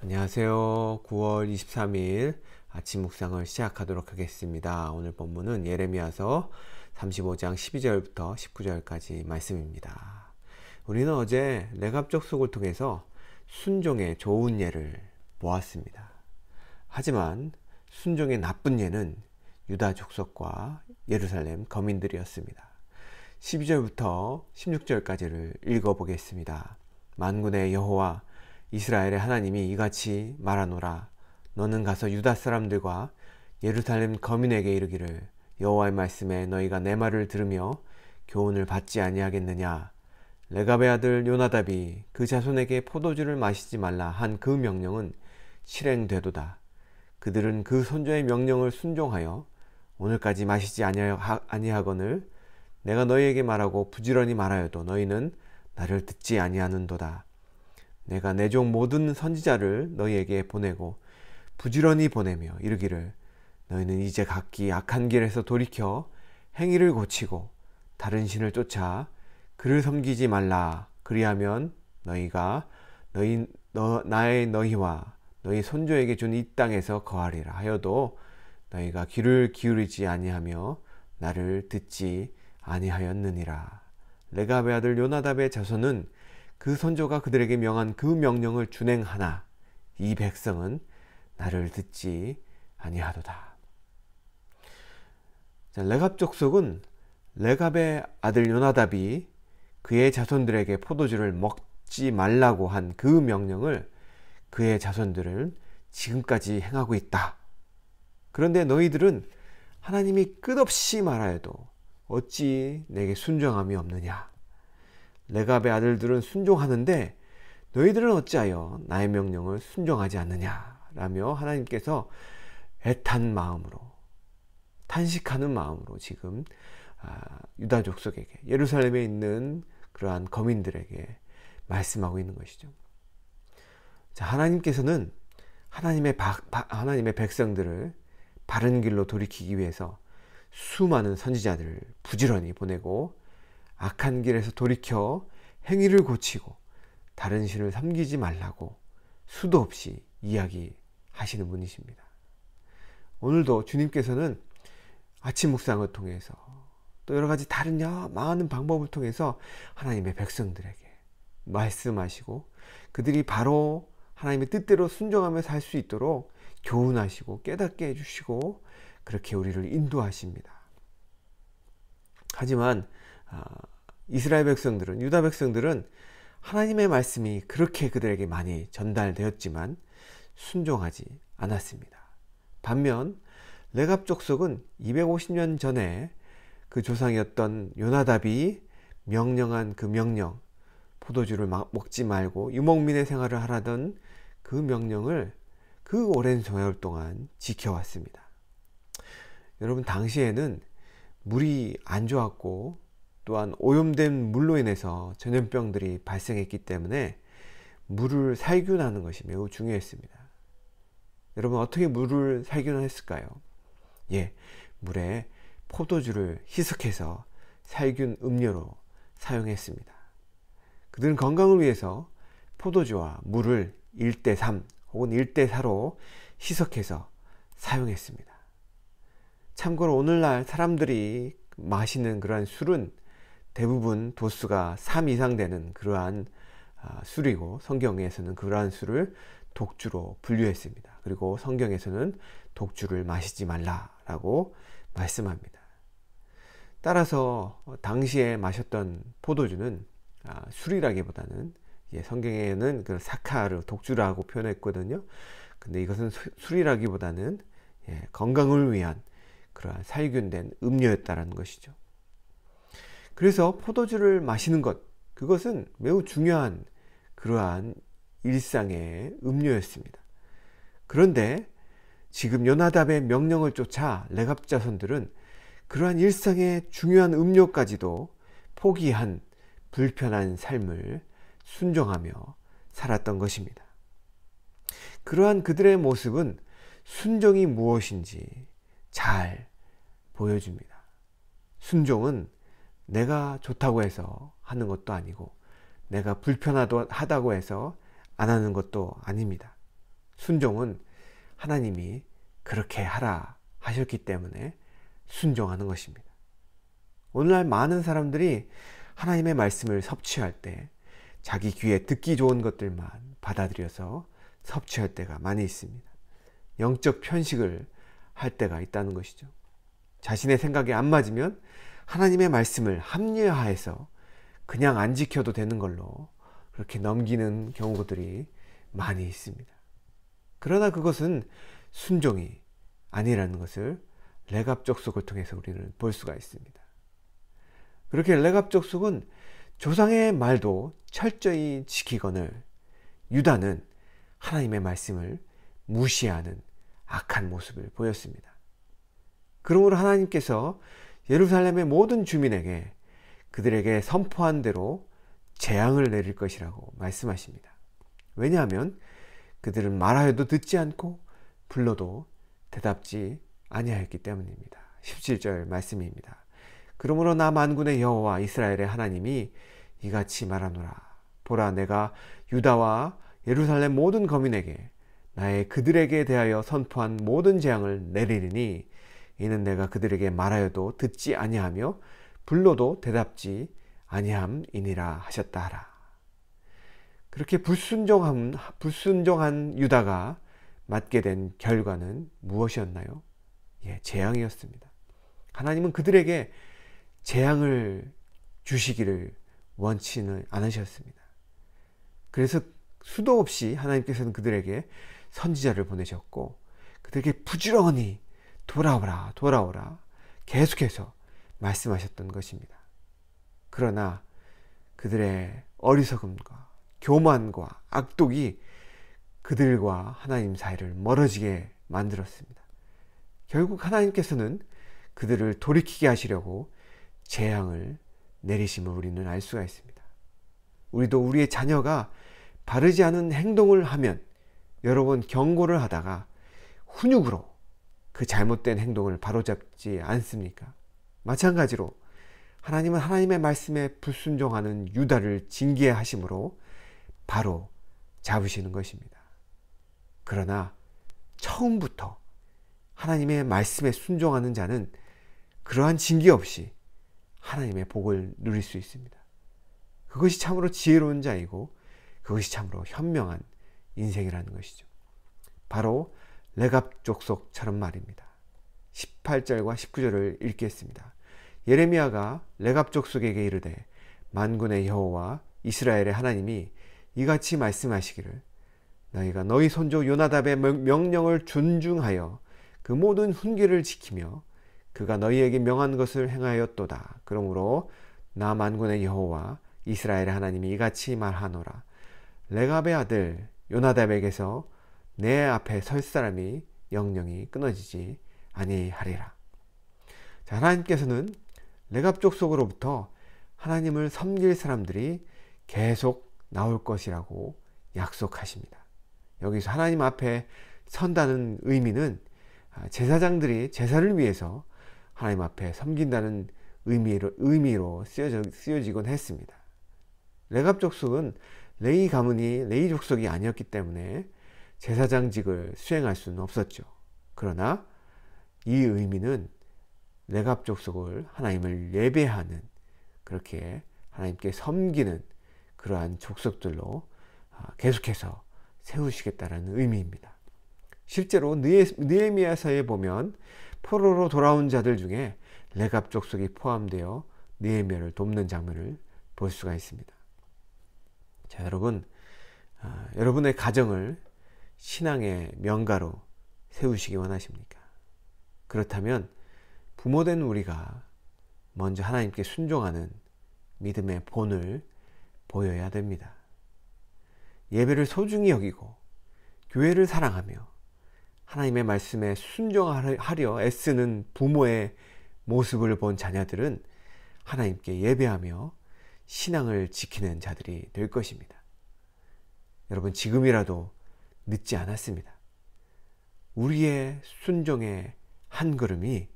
안녕하세요. 9월 23일 아침 묵상을 시작하도록 하겠습니다. 오늘 본문은 예레미야서 35장 12절부터 19절까지 말씀입니다. 우리는 어제 레갑 족속을 통해서 순종의 좋은 예를 보았습니다. 하지만 순종의 나쁜 예는 유다 족속과 예루살렘 거민들이었습니다. 12절부터 16절까지를 읽어보겠습니다. 만군의 여호와 이스라엘의 하나님이 이같이 말하노라. 너는 가서 유다 사람들과 예루살렘 거민에게 이르기를 여호와의 말씀에 너희가 내 말을 들으며 교훈을 받지 아니하겠느냐. 레갑의 아들 요나답이 그 자손에게 포도주를 마시지 말라 한 그 명령은 실행되도다. 그들은 그 손자의 명령을 순종하여 오늘까지 마시지 아니하거늘 내가 너희에게 말하고 부지런히 말하여도 너희는 나를 듣지 아니하는도다. 내가 내 종 모든 선지자를 너희에게 보내고 부지런히 보내며 이르기를 너희는 이제 각기 악한 길에서 돌이켜 행위를 고치고 다른 신을 쫓아 그를 섬기지 말라. 그리하면 너희가 나의 너희와 너희 손조에게 준 이 땅에서 거하리라 하여도 너희가 귀를 기울이지 아니하며 나를 듣지 아니하였느니라. 레갑의 아들 요나답의 자손은 그 선조가 그들에게 명한 그 명령을 준행하나 이 백성은 나를 듣지 아니하도다. 레갑 족속은 레갑의 아들 요나답이 그의 자손들에게 포도주를 먹지 말라고 한 그 명령을 그의 자손들은 지금까지 행하고 있다. 그런데 너희들은 하나님이 끝없이 말하여도 어찌 내게 순종함이 없느냐. 레갑의 아들들은 순종하는데 너희들은 어찌하여 나의 명령을 순종하지 않느냐 라며 하나님께서 애탄 마음으로 탄식하는 마음으로 지금 유다 족속에게 예루살렘에 있는 그러한 거민들에게 말씀하고 있는 것이죠. 자, 하나님께서는 하나님의 백성들을 바른 길로 돌이키기 위해서 수많은 선지자들을 부지런히 보내고 악한 길에서 돌이켜 행위를 고치고 다른 신을 섬기지 말라고 수도 없이 이야기하시는 분이십니다. 오늘도 주님께서는 아침 묵상을 통해서 또 여러 가지 다른 많은 방법을 통해서 하나님의 백성들에게 말씀하시고 그들이 바로 하나님의 뜻대로 순종하며 살 수 있도록 교훈하시고 깨닫게 해주시고 그렇게 우리를 인도하십니다. 하지만 이스라엘 백성들은 유다 백성들은 하나님의 말씀이 그렇게 그들에게 많이 전달되었지만 순종하지 않았습니다. 반면 레갑 족속은 250년 전에 그 조상이었던 요나답이 명령한 그 명령, 포도주를 먹지 말고 유목민의 생활을 하라던 그 명령을 그 오랜 세월 동안 지켜왔습니다. 여러분, 당시에는 물이 안 좋았고 또한 오염된 물로 인해서 전염병들이 발생했기 때문에 물을 살균하는 것이 매우 중요했습니다. 여러분, 어떻게 물을 살균했을까요? 물에 포도주를 희석해서 살균 음료로 사용했습니다. 그들은 건강을 위해서 포도주와 물을 1대3 혹은 1대4로 희석해서 사용했습니다. 참고로 오늘날 사람들이 마시는 그러한 술은 대부분 도수가 3 이상 되는 그러한 술이고 성경에서는 그러한 술을 독주로 분류했습니다. 그리고 성경에서는 독주를 마시지 말라라고 말씀합니다. 따라서 당시에 마셨던 포도주는 술이라기보다는 성경에는 그 사카를 독주라고 표현했거든요. 근데 이것은 술이라기보다는 건강을 위한 그러한 살균된 음료였다는 것이죠. 그래서 포도주를 마시는 것, 그것은 매우 중요한 그러한 일상의 음료였습니다. 그런데 지금 요나답의 명령을 쫓아 레갑 자손들은 그러한 일상의 중요한 음료까지도 포기한 불편한 삶을 순종하며 살았던 것입니다. 그러한 그들의 모습은 순종이 무엇인지 잘 보여줍니다. 순종은 내가 좋다고 해서 하는 것도 아니고 내가 불편하다고 해서 안 하는 것도 아닙니다. 순종은 하나님이 그렇게 하라 하셨기 때문에 순종하는 것입니다. 오늘날 많은 사람들이 하나님의 말씀을 섭취할 때 자기 귀에 듣기 좋은 것들만 받아들여서 섭취할 때가 많이 있습니다. 영적 편식을 할 때가 있다는 것이죠. 자신의 생각에 안 맞으면 하나님의 말씀을 합리화해서 그냥 안 지켜도 되는 걸로 그렇게 넘기는 경우들이 많이 있습니다. 그러나 그것은 순종이 아니라는 것을 레갑족속을 통해서 우리는 볼 수가 있습니다. 그렇게 레갑족속은 조상의 말도 철저히 지키거늘 유다는 하나님의 말씀을 무시하는 악한 모습을 보였습니다. 그러므로 하나님께서 예루살렘의 모든 주민에게 그들에게 선포한 대로 재앙을 내릴 것이라고 말씀하십니다. 왜냐하면 그들은 말하여도 듣지 않고 불러도 대답지 아니하였기 때문입니다. 17절 말씀입니다. 그러므로 나 만군의 여호와 이스라엘의 하나님이 이같이 말하노라. 보라, 내가 유다와 예루살렘 모든 거민에게 나의 그들에게 대하여 선포한 모든 재앙을 내리리니 이는 내가 그들에게 말하여도 듣지 아니하며 불러도 대답지 아니함이니라 하셨다 하라. 그렇게 불순종한 유다가 맞게 된 결과는 무엇이었나요? 재앙이었습니다. 하나님은 그들에게 재앙을 주시기를 원치는 않으셨습니다. 그래서 수도 없이 하나님께서는 그들에게 선지자를 보내셨고 그들에게 부지런히 돌아오라 돌아오라 계속해서 말씀하셨던 것입니다. 그러나 그들의 어리석음과 교만과 악독이 그들과 하나님 사이를 멀어지게 만들었습니다. 결국 하나님께서는 그들을 돌이키게 하시려고 재앙을 내리심을 우리는 알 수가 있습니다. 우리도 우리의 자녀가 바르지 않은 행동을 하면 여러 번 경고를 하다가 훈육으로 그 잘못된 행동을 바로잡지 않습니까? 마찬가지로 하나님은 하나님의 말씀에 불순종하는 유다를 징계하심으로 바로 잡으시는 것입니다. 그러나 처음부터 하나님의 말씀에 순종하는 자는 그러한 징계 없이 하나님의 복을 누릴 수 있습니다. 그것이 참으로 지혜로운 자이고 그것이 참으로 현명한 인생이라는 것이죠. 바로 레갑족속처럼 말입니다. 18절과 19절을 읽겠습니다. 예레미야가 레갑족속에게 이르되 만군의 여호와 이스라엘의 하나님이 이같이 말씀하시기를 너희가 너희 손조 요나답의 명령을 존중하여 그 모든 훈계를 지키며 그가 너희에게 명한 것을 행하였도다. 그러므로 나 만군의 여호와 이스라엘의 하나님이 이같이 말하노라. 레갑의 아들 요나답에게서 내 앞에 설 사람이 영영이 끊어지지 아니하리라. 자, 하나님께서는 레갑족속으로부터 하나님을 섬길 사람들이 계속 나올 것이라고 약속하십니다. 여기서 하나님 앞에 선다는 의미는 제사장들이 제사를 위해서 하나님 앞에 섬긴다는 의미로 쓰여지곤 했습니다. 레갑족속은 레위 가문이 레위 족속이 아니었기 때문에 제사장직을 수행할 수는 없었죠. 그러나 이 의미는 레갑족속을 하나님을 예배하는, 그렇게 하나님께 섬기는 그러한 족속들로 계속해서 세우시겠다는 의미입니다. 실제로 느헤미야서에 보면 포로로 돌아온 자들 중에 레갑족속이 포함되어 느헤미야를 돕는 장면을 볼 수가 있습니다. 자, 여러분, 여러분의 가정을 신앙의 명가로 세우시기 원하십니까? 그렇다면 부모된 우리가 먼저 하나님께 순종하는 믿음의 본을 보여야 됩니다. 예배를 소중히 여기고 교회를 사랑하며 하나님의 말씀에 순종하려 애쓰는 부모의 모습을 본 자녀들은 하나님께 예배하며 신앙을 지키는 자들이 될 것입니다. 여러분, 지금이라도 늦지 않았습니다. 우리의 순종의 한 걸음이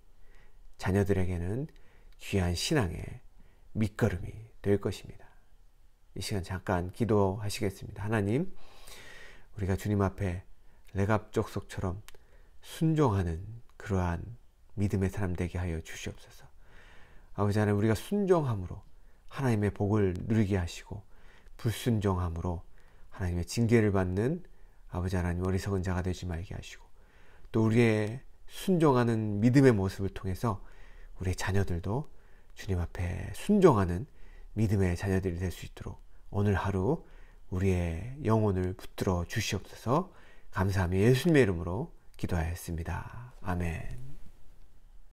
자녀들에게는 귀한 신앙의 밑거름이 될 것입니다. 이 시간 잠깐 기도하시겠습니다. 하나님, 우리가 주님 앞에 레갑 족속처럼 순종하는 그러한 믿음의 사람 되게 하여 주시옵소서. 아버지 하나님, 우리가 순종함으로 하나님의 복을 누리게 하시고 불순종함으로 하나님의 징계를 받는 아버지 하나님 어리석은 자가 되지 말게 하시고, 또 우리의 순종하는 믿음의 모습을 통해서 우리의 자녀들도 주님 앞에 순종하는 믿음의 자녀들이 될 수 있도록 오늘 하루 우리의 영혼을 붙들어 주시옵소서. 감사하며 예수님의 이름으로 기도하였습니다. 아멘.